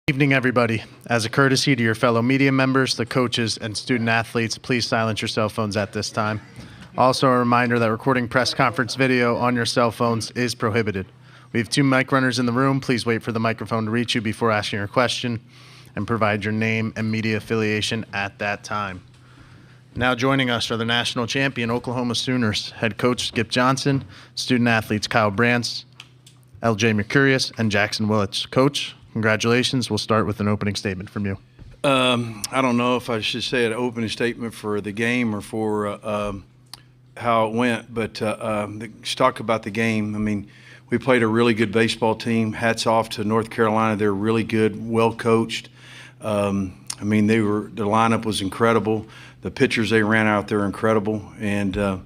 Evening, everybody. As a courtesy to your fellow media members, the coaches, and student athletes, please silence your cell phones at this time. Also, a reminder that recording press conference video on your cell phones is prohibited. We have 2 mic runners in the room. Please wait for the microphone to reach you before asking your question, and provide your name and media affiliation at that time. Now joining us are the national champion Oklahoma Sooners head coach Skip Johnson, student athletes Kyle Brantz, LJ Mercurius, and Jackson Willits. Coach, congratulations. We'll start with an opening statement from you. I don't know if I should say an opening statement for the game or for how it went, but let's talk about the game. I mean, we played a really good baseball team. Hats off to North Carolina. They're really good, well coached. I mean, the lineup was incredible. The pitchers they ran out there incredible, and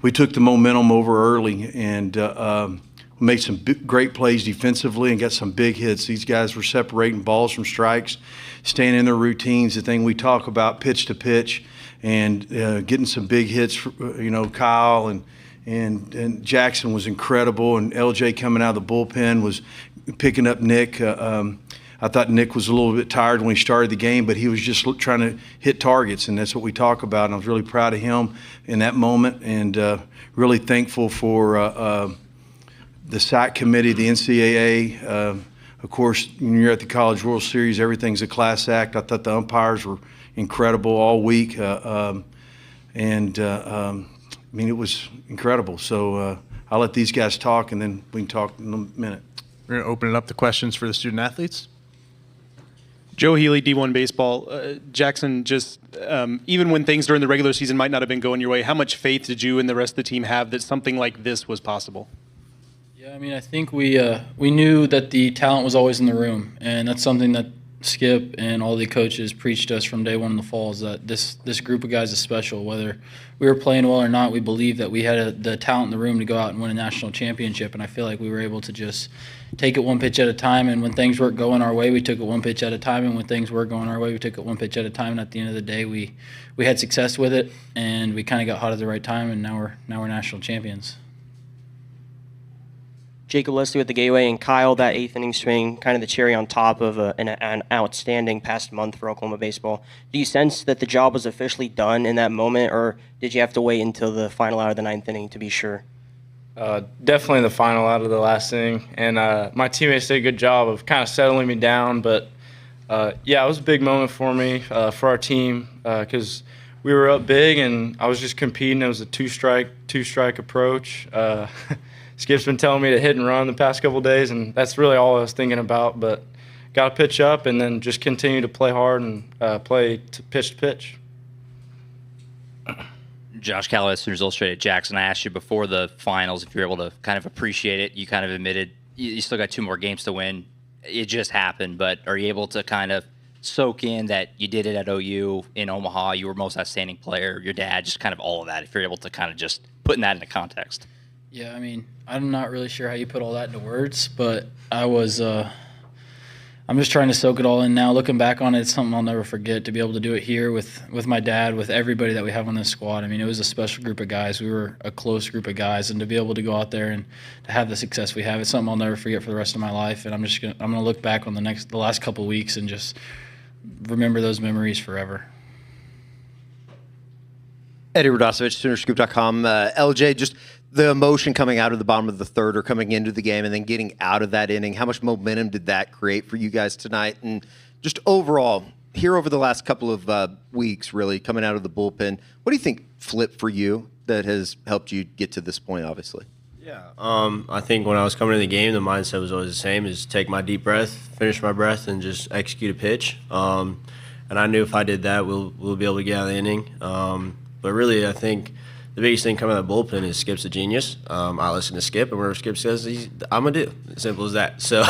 we took the momentum over early and made some great plays defensively and got some big hits. These guys were separating balls from strikes, staying in their routines, the thing we talk about, pitch to pitch, and getting some big hits. You know, Kyle and Jackson was incredible, and LJ coming out of the bullpen was picking up Nick. I thought Nick was a little bit tired when he started the game, but he was just trying to hit targets, and that's what we talk about. And I was really proud of him in that moment, and really thankful for the SAC committee, the NCAA. Of course, when you're at the College World Series, everything's a class act. I thought the umpires were incredible all week, I mean, it was incredible. So I'll let these guys talk, and then we can talk in a minute. We're going to open it up to questions for the student athletes. Joe Healy, D1 Baseball. Jackson, just even when things during the regular season might not have been going your way, how much faith did you and the rest of the team have that something like this was possible? Yeah, I mean, I think we knew that the talent was always in the room, and that's something that Skip and all the coaches preached to us from day one in the fall, is that this group of guys is special. Whether we were playing well or not, we believed that we had the talent in the room to go out and win a national championship, and I feel like we were able to just take it one pitch at a time, and when things weren't going our way, we took it one pitch at a time, and when things were going our way, we took it one pitch at a time, and at the end of the day, we had success with it, and we kind of got hot at the right time, and now we're national champions. Jacob Leslie with the Gateway, and Kyle, that 8th inning swing, kind of the cherry on top of an outstanding past month for Oklahoma baseball. Do you sense that the job was officially done in that moment, or did you have to wait until the final out of the 9th inning to be sure? Definitely the final out of the last inning, and my teammates did a good job of kind of settling me down, but yeah, it was a big moment for me, for our team, because we were up big, and I was just competing. It was a two-strike approach. Skip's been telling me to hit and run the past couple of days, and that's really all I was thinking about. But got to pitch up and then just continue to play hard and play to pitch. Josh Calloway, Sooners Illustrated. Jackson, I asked you before the finals if you're able to kind of appreciate it. You kind of admitted you still got 2 more games to win. It just happened, but are you able to kind of soak in that you did it at OU, in Omaha, you were most outstanding player, your dad, just kind of all of that, if you're able to kind of just putting that into context? Yeah, I mean, I'm not really sure how you put all that into words, but I'm just trying to soak it all in now. Looking back on it, it's something I'll never forget, to be able to do it here with my dad, with everybody that we have on this squad. I mean, it was a special group of guys. We were a close group of guys, and to be able to go out there and to have the success we have, it's something I'll never forget for the rest of my life. And I'm gonna look back on the last couple of weeks and just remember those memories forever. Eddie Radosevich, Soonerscoop.com. LJ, just the emotion coming out of the bottom of the third or coming into the game and then getting out of that inning, how much momentum did that create for you guys tonight? And just overall, here over the last couple of weeks, really, coming out of the bullpen, what do you think flipped for you that has helped you get to this point, obviously? Yeah, I think when I was coming to the game, the mindset was always the same, is take my deep breath, finish my breath, and just execute a pitch. And I knew if I did that, we'll be able to get out of the inning. But really, I think the biggest thing coming out of the bullpen is Skip's a genius. I listen to Skip, and whatever Skip says, I'm going to do. As simple as that. So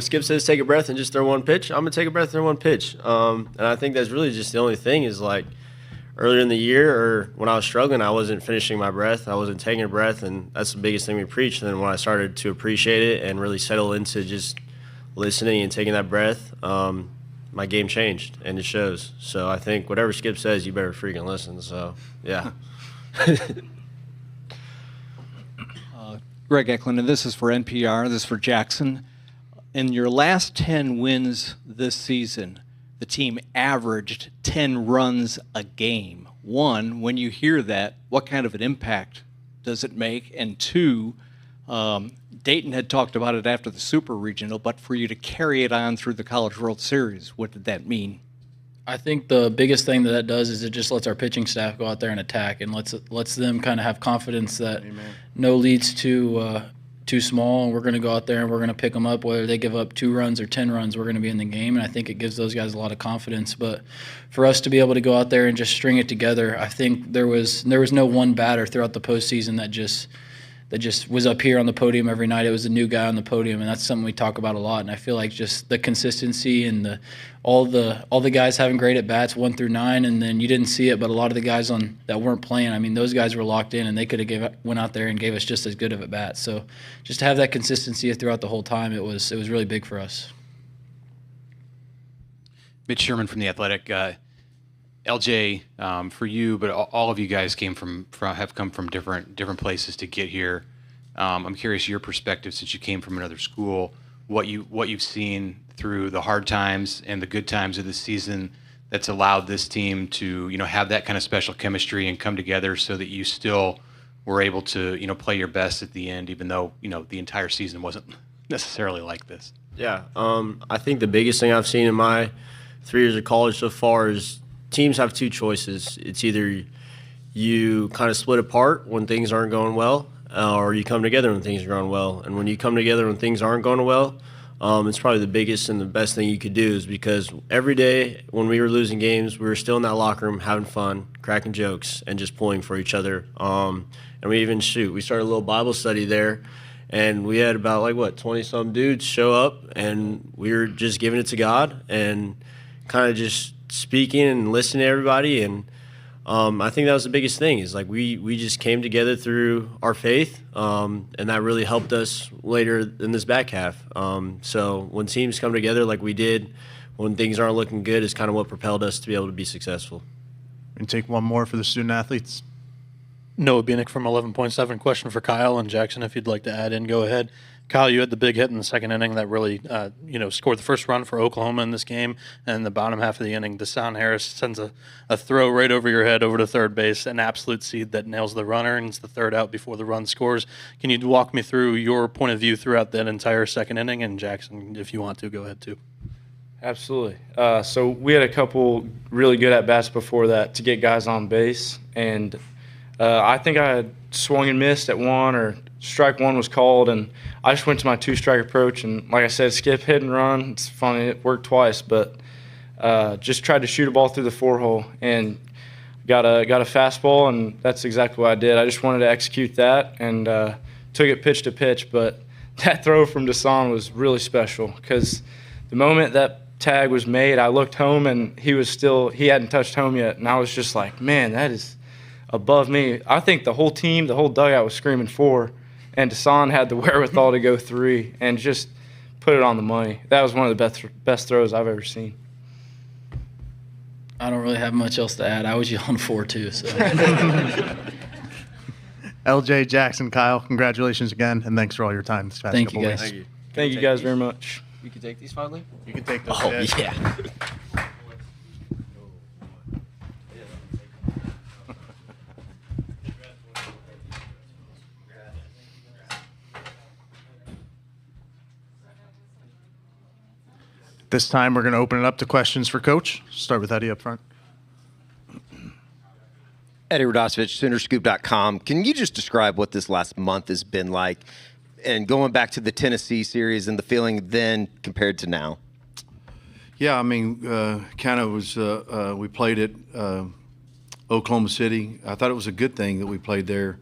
Skip says take a breath and just throw one pitch. I'm going to take a breath and throw one pitch. And I think that's really just the only thing is, like, earlier in the year or when I was struggling, I wasn't finishing my breath. I wasn't taking a breath, and that's the biggest thing we preach. And then when I started to appreciate it and really settle into just listening and taking that breath, my game changed, and it shows. So I think whatever Skip says, you better freaking listen. So, yeah. Greg Eklund, and this is for NPR. This is for Jackson. in your last 10 wins this season, the team averaged 10 runs a game. One, when you hear that, what kind of an impact does it make? And two, Dayton had talked about it after the Super Regional, but for you to carry it on through the College World Series, what did that mean? I think the biggest thing that does is it just lets our pitching staff go out there and attack, and lets them kind of have confidence that no lead's too small, and we're going to go out there and we're going to pick them up. Whether they give up 2 runs or 10 runs, we're going to be in the game, and I think it gives those guys a lot of confidence. But for us to be able to go out there and just string it together, I think there was no one batter throughout the postseason that just was up here on the podium every night. It was a new guy on the podium, and that's something we talk about a lot. And I feel like just the consistency and all the guys having great at bats 1 through 9, and then you didn't see it, but a lot of the guys that weren't playing, I mean, those guys were locked in, and they could have went out there and gave us just as good of at bats. So just to have that consistency throughout the whole time, it was really big for us. Mitch Sherman from The Athletic. LJ, for you, but all of you guys have come from different places to get here. I'm curious your perspective, since you came from another school, what you've seen through the hard times and the good times of the season that's allowed this team to have that kind of special chemistry and come together, so that you still were able to play your best at the end, even though the entire season wasn't necessarily like this. Yeah, I think the biggest thing I've seen in my 3 years of college so far is teams have 2 choices. It's either you kind of split apart when things aren't going well, or you come together when things are going well. And when you come together when things aren't going well, it's probably the biggest and the best thing you could do, is because every day when we were losing games, we were still in that locker room having fun, cracking jokes, and just pulling for each other. And we started a little Bible study there, and we had about 20-some dudes show up, and we were just giving it to God and kind of just speaking and listening to everybody. And I think that was the biggest thing, is we just came together through our faith, and that really helped us later in this back half. So when teams come together like we did when things aren't looking good is kind of what propelled us to be able to be successful. And take one more for the student athletes. Noah Bieniek from 11.7. Question for Kyle and Jackson, if you'd like to add in, go ahead. Kyle, you had the big hit in the second inning that really, scored the first run for Oklahoma in this game. And in the bottom half of the inning, Deshaun Harris sends a throw right over your head over to third base, an absolute seed that nails the runner, and it's the third out before the run scores. Can you walk me through your point of view throughout that entire second inning? And Jackson, if you want to, go ahead too. Absolutely. So we had a couple really good at-bats before that to get guys on base. And I think I had swung and missed at one, or strike one was called, and I just went to my 2-strike approach, and like I said, skip, hit, and run. It's funny, it worked twice, but just tried to shoot a ball through the 4-hole and got a fastball, and that's exactly what I did. I just wanted to execute that and took it pitch to pitch, but that throw from Deshaun was really special, because the moment that tag was made, I looked home, and he hadn't touched home yet, and I was just like, man, that is above me. I think the whole team, the whole dugout was screaming 4, and Deshaun had the wherewithal to go 3 and just put it on the money. That was one of the best throws I've ever seen. I don't really have much else to add. I was yelling 4 too. So. LJ, Jackson, Kyle, congratulations again, and thanks for all your time this past Thank couple you, guys. weeks. Thank you. Thank you guys very much. You can take these finally? You can take those. Oh, yeah. This time we're going to open it up to questions for Coach. Start with Eddie up front. Eddie Radosevich, Soonerscoop.com. Can you just describe what this last month has been like, and going back to the Tennessee series and the feeling then compared to now? Yeah, I mean, kind of was we played at Oklahoma City. I thought it was a good thing that we played there.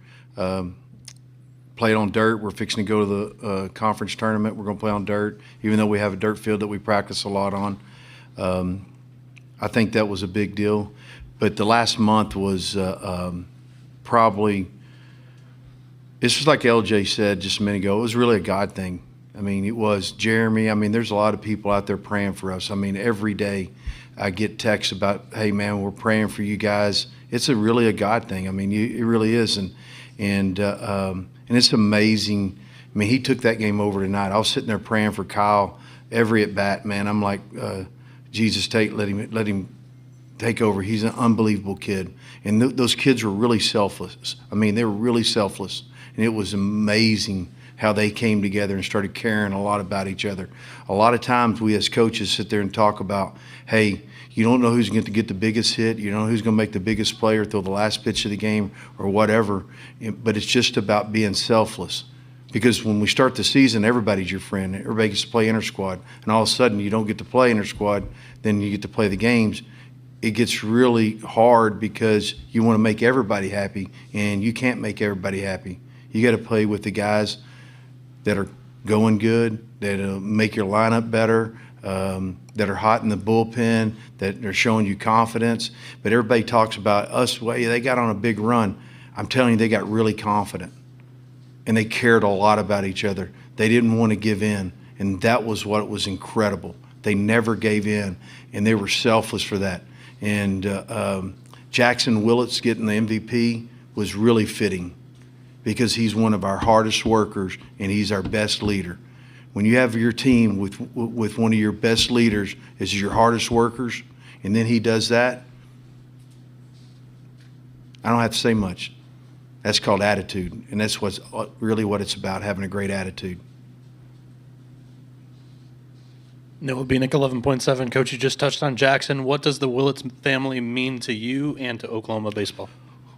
Played on dirt. We're fixing to go to the conference tournament. We're going to play on dirt, even though we have a dirt field that we practice a lot on. I think that was a big deal. But the last month was probably, it's just like LJ said just a minute ago, it was really a God thing. I mean, it was Jeremy. I mean, there's a lot of people out there praying for us. I mean, every day I get texts about, hey, man, we're praying for you guys. It's really a God thing. I mean, it really is. And it's amazing. I mean, he took that game over tonight. I was sitting there praying for Kyle every at bat, man, I'm like, Jesus, let him take over. He's an unbelievable kid. And those kids were really selfless. I mean, they were really selfless. And it was amazing how they came together and started caring a lot about each other. A lot of times we as coaches sit there and talk about, hey, you don't know who's going to get the biggest hit. You don't know who's going to make the biggest play or throw the last pitch of the game or whatever. But it's just about being selfless. Because when we start the season, everybody's your friend. Everybody gets to play inter-squad. And all of a sudden, you don't get to play inter-squad, then you get to play the games. It gets really hard because you want to make everybody happy, and you can't make everybody happy. You got to play with the guys that are going good, that make your lineup better, that are hot in the bullpen, that are showing you confidence. But everybody talks about us, well, they got on a big run. I'm telling you, they got really confident. And they cared a lot about each other. They didn't want to give in, and that was what was incredible. They never gave in, and they were selfless for that. And Jackson Willits getting the MVP was really fitting because he's one of our hardest workers, and he's our best leader. When you have your team with one of your best leaders as your hardest workers, and then he does that, I don't have to say much. That's called attitude, and that's what's really what it's about, having a great attitude. Noah Bieniek, 11.7. Coach, you just touched on Jackson. What does the Willits family mean to you and to Oklahoma baseball?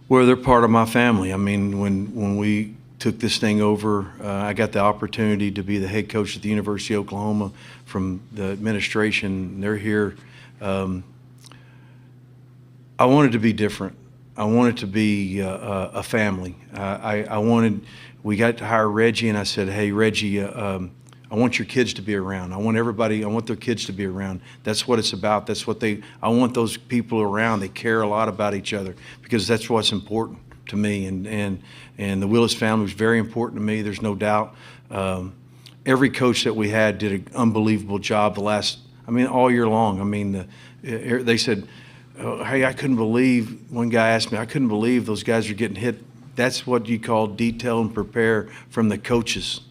Well, they're part of my family. I mean, when we took this thing over, I got the opportunity to be the head coach at the University of Oklahoma from the administration. They're here. I wanted to be different. I wanted to be a family. We got to hire Reggie, and I said, hey, Reggie, I want your kids to be around. I want their kids to be around. That's what it's about. I want those people around. They care a lot about each other because that's what's important to me. And the Willis family was very important to me. There's no doubt. Every coach that we had did an unbelievable job all year long. They said, hey, I couldn't believe, one guy asked me, I couldn't believe those guys are getting hit. That's what you call detail and prepare from the coaches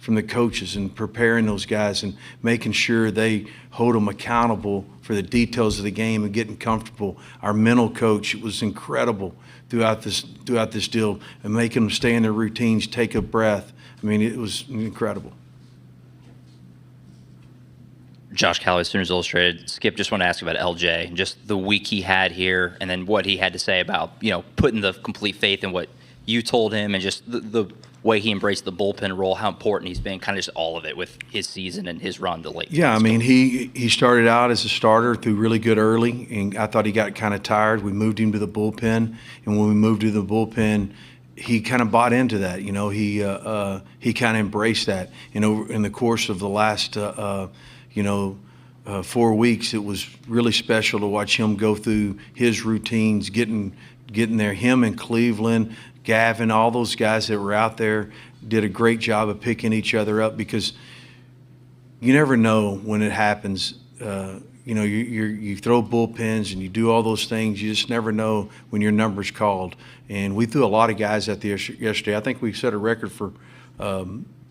and preparing those guys and making sure they hold them accountable for the details of the game and getting comfortable. Our mental coach was incredible throughout this deal and making them stay in their routines, take a breath. It was incredible. Josh Calloway, Sooners Illustrated. Skip, just want to ask about LJ and just the week he had here and then what he had to say about, putting the complete faith in what you told him and just the way he embraced the bullpen role, how important he's been, kind of just all of it with his season and his run to late. Yeah, he started out as a starter, threw really good early, and I thought he got kind of tired. We moved him to the bullpen, and when we moved to the bullpen, he kind of bought into that. He kind of embraced that. In the course of the last 4 weeks, it was really special to watch him go through his routines, getting there. Him and Cleveland, Gavin, all those guys that were out there did a great job of picking each other up because you never know when it happens. You throw bullpens and you do all those things. You just never know when your number's called. And we threw a lot of guys out there yesterday. I think we set a record for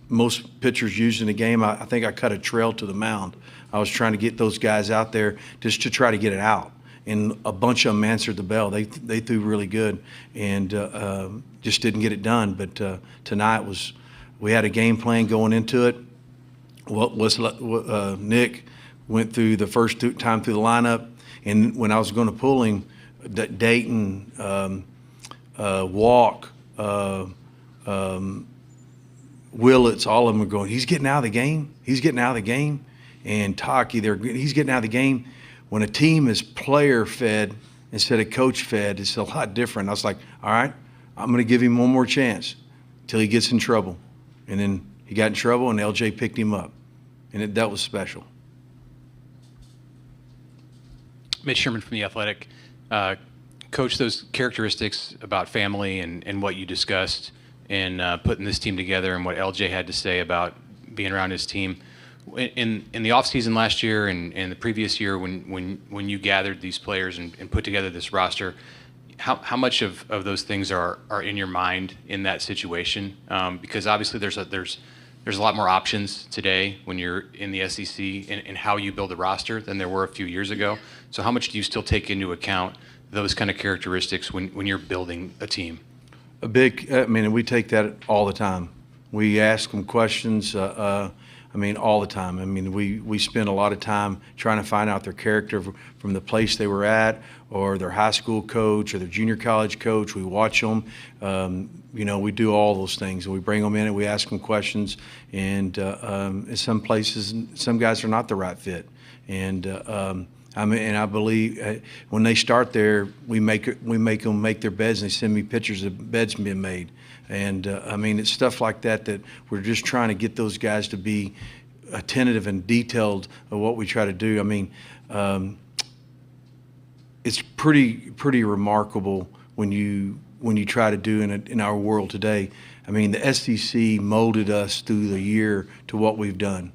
most pitchers used in the game. I think I cut a trail to the mound. I was trying to get those guys out there just to try to get it out. And a bunch of them answered the bell. They threw really good and just didn't get it done. But tonight we had a game plan going into it. Nick went through the first time through the lineup, and when I was going to pull him, Dayton, Walk, Willits, all of them were going, he's getting out of the game. He's getting out of the game. And Taki, he's getting out of the game. When a team is player-fed instead of coach-fed, it's a lot different. I was like, all right, I'm going to give him one more chance until he gets in trouble. And then he got in trouble, and LJ picked him up. And that was special. Mitch Sherman from The Athletic. Coach, those characteristics about family and what you discussed in putting this team together and what LJ had to say about being around his team. In the offseason last year and the previous year when you gathered these players and put together this roster, how much of those things are in your mind in that situation? Because obviously there's there's a lot more options today when you're in the SEC in how you build a roster than there were a few years ago. So how much do you still take into account those kind of characteristics when you're building a team? I mean, we take that all the time. We ask them questions, I mean, all the time. I mean, we spend a lot of time trying to find out their character from the place they were at, or their high school coach, or their junior college coach. We watch them. You know, we do all those things. We bring them in and we ask them questions. And in some places, some guys are not the right fit. And I mean, and I believe when they start there, we make them make their beds, and they send me pictures of beds being made. And I mean, it's stuff like that that we're just trying to get those guys to be attentive and detailed of what we try to do. I mean, it's pretty remarkable when you try to do in our world today. I mean, the SEC molded us through the year to what we've done.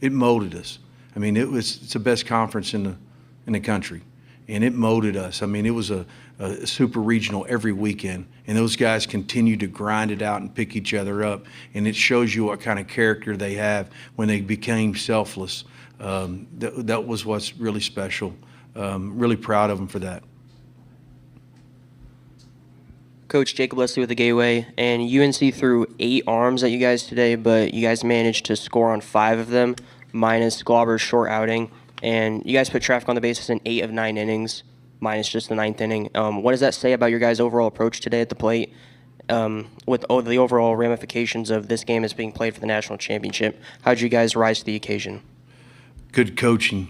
It molded us. I mean, it's the best conference in the country, and it molded us. I mean, it was a super regional every weekend, and those guys continue to grind it out and pick each other up, and it shows you what kind of character they have when they became selfless. That was what's really special. Really proud of them for that. Coach Jacob Leslie with the Gateway, and UNC threw 8 arms at you guys today, but you guys managed to score on 5 of them, minus Glauber's short outing. And you guys put traffic on the bases in 8 of 9 innings, minus just the 9th inning. What does that say about your guys' overall approach today at the plate, with the overall ramifications of this game as being played for the national championship? How did you guys rise to the occasion? Good coaching.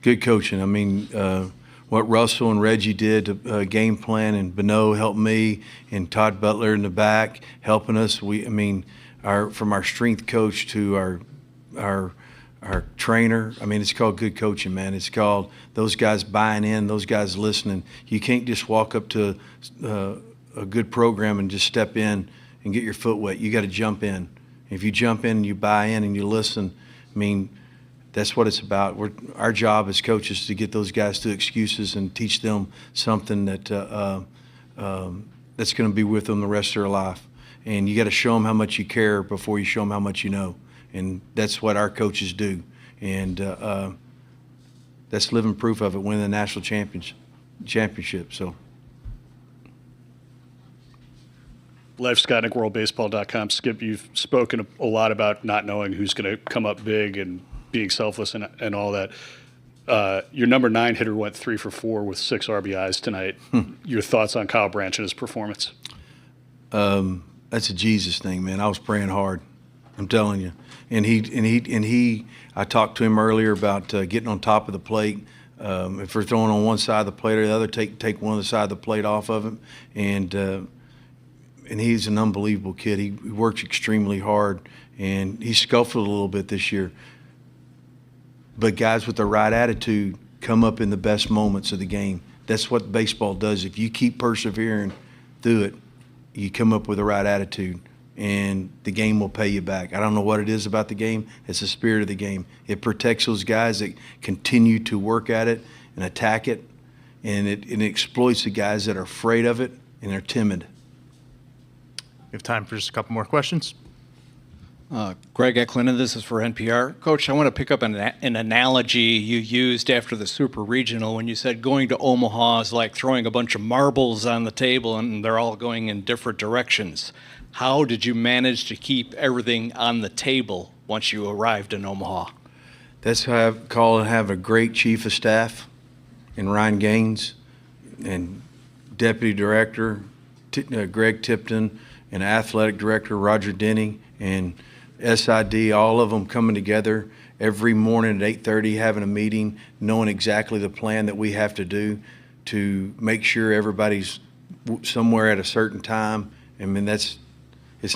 Good coaching. I mean, what Russell and Reggie did to game plan, and Bonneau helped me, and Todd Butler in the back helping us. From our strength coach to our trainer. I mean, it's called good coaching, man. It's called those guys buying in, those guys listening. You can't just walk up to a good program and just step in and get your foot wet. You got to jump in. If you jump in and you buy in and you listen, I mean, that's what it's about. Our job as coaches is to get those guys to excuses and teach them something that that's going to be with them the rest of their life. And you got to show them how much you care before you show them how much you know. And that's what our coaches do. And that's living proof of it, winning the national championship. So. Leif Skotnick, WorldBaseball.com. Skip, you've spoken a lot about not knowing who's going to come up big and being selfless and all that. Your number 9 hitter went 3 for 4 with 6 RBIs tonight. Your thoughts on Kyle Branch and his performance? That's a Jesus thing, man. I was praying hard. I'm telling you. And he. I talked to him earlier about getting on top of the plate. If we're throwing on one side of the plate or the other, take one of the side of the plate off of him. And he's an unbelievable kid. He works extremely hard, and he scuffled a little bit this year. But guys with the right attitude come up in the best moments of the game. That's what baseball does. If you keep persevering through it, you come up with the right attitude, and the game will pay you back. I don't know what it is about the game. It's the spirit of the game. It protects those guys that continue to work at it and attack it, and it exploits the guys that are afraid of it and are timid. We have time for just a couple more questions. Greg Eklund, this is for NPR. Coach, I want to pick up an analogy you used after the Super Regional when you said going to Omaha is like throwing a bunch of marbles on the table and they're all going in different directions. How did you manage to keep everything on the table once you arrived in Omaha? That's how I call it, have a great chief of staff in Ryan Gaines, and deputy director Greg Tipton, and athletic director Roger Denny, and SID, all of them coming together every morning at 8:30, having a meeting, knowing exactly the plan that we have to do to make sure everybody's somewhere at a certain time. I mean, it's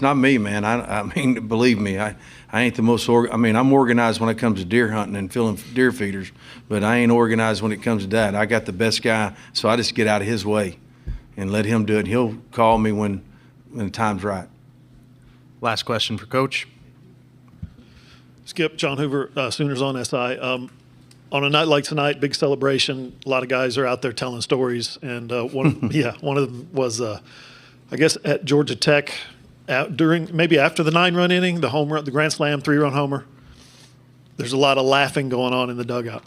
not me, man. I mean, believe me, I ain't the most I'm organized when it comes to deer hunting and filling deer feeders, but I ain't organized when it comes to that. I got the best guy, so I just get out of his way and let him do it. He'll call me when the time's right. Last question for Coach. Skip, John Hoover, Sooners on SI. On a night like tonight, big celebration. A lot of guys are out there telling stories, and one of them was, I guess, at Georgia Tech maybe after the 9-run inning, the home run, the grand slam 3-run homer, there's a lot of laughing going on in the dugout.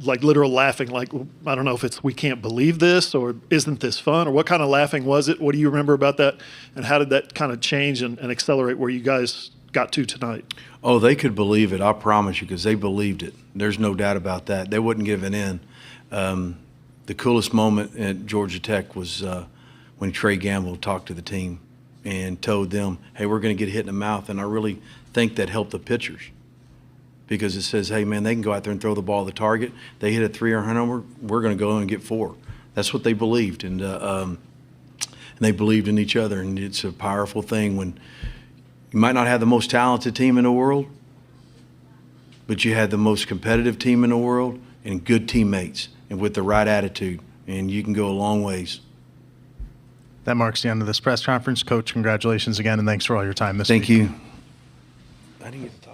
Like literal laughing, like, I don't know if it's we can't believe this or isn't this fun or what kind of laughing was it? What do you remember about that? And how did that kind of change and accelerate where you guys got to tonight? Oh, they could believe it, I promise you, because they believed it. There's no doubt about that. They wouldn't give it in. The coolest moment at Georgia Tech was when Trey Gamble talked to the team and told them, hey, we're going to get hit in the mouth. And I really think that helped the pitchers. Because it says, hey, man, they can go out there and throw the ball at the target. They hit a 3-run homer, we're going to go in and get 4. That's what they believed. And they believed in each other. And it's a powerful thing when you might not have the most talented team in the world, but you had the most competitive team in the world and good teammates and with the right attitude. And you can go a long ways. That marks the end of this press conference. Coach, congratulations again, and thanks for all your time this week. Thank you. I didn't get to talk.